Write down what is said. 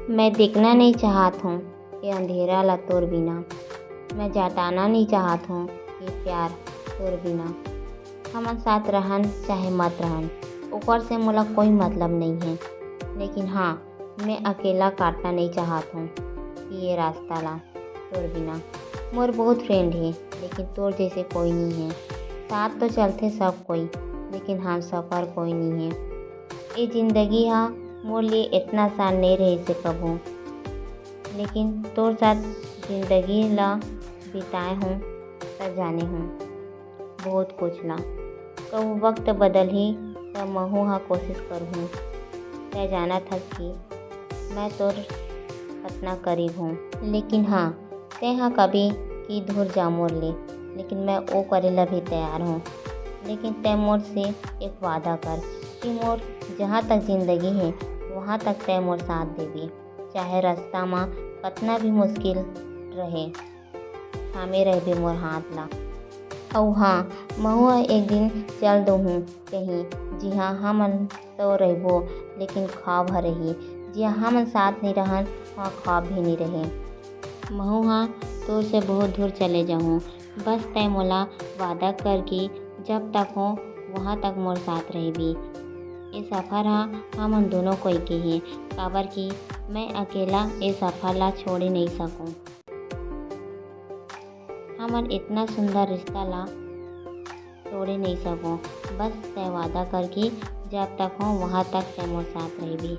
मैं देखना नहीं चाहत हूँ ये अंधेरा ला तोर बिना। मैं जताना नहीं चाहत हूँ ये प्यार तोर बिना। हमन साथ रहन चाहे मत रहन ओकर से मोला कोई मतलब नहीं है। लेकिन हाँ, मैं अकेला काटना नहीं चाहत हूँ ये रास्ता ला तोर बिना। मोर बहुत फ्रेंड है लेकिन तोर जैसे कोई नहीं है। साथ तो चलते सब कोई लेकिन हम सफ़र कोई नहीं है। ये जिंदगी हा मोर लिए इतना आसान नहीं रही से कबू। लेकिन तोर साथ जिंदगी ला बिताए हूँ तब जाने हूँ बहुत कुछ ला। कहूँ वक्त बदल ही तब महू हा कोशिश करहूँ। तय जाना था कि मैं तोर कतना करीब हूँ। लेकिन हाँ, तय हाँ कभी की दूर जा मोर ले, लेकिन मैं वो करे ला भी तैयार हूँ। लेकिन तय मोर से एक वादा कर कि मोर जहाँ तक जिंदगी है वहाँ तक तय मोर साथ देबी। चाहे रास्ता में कतना भी मुश्किल रहे थामे रहबे मोर हाथ ला। और हाँ, महू एक दिन चल दूँ कहीं जिहाँ हमन तो रहबो लेकिन ख्वाब ह रही। जिहाँ हमन साथ नहीं रहन वहाँ ख्वाब भी नहीं रहे। महू हाँ तोर से बहुत दूर चले जाऊँ। बस तय मोला वादा कर कि जब तक हो वहाँ तक मोर साथ रहबी। ये सफ़र हा हमन दोनों कोई के ही काबर कि मैं अकेला ये सफ़र ला छोड़े नहीं सकूँ। हमन इतना सुंदर रिश्ता ला तोड़े नहीं सकूँ। बस तय वादा कर कि जब तक हो वहाँ तक तय मोर साथ रहबी।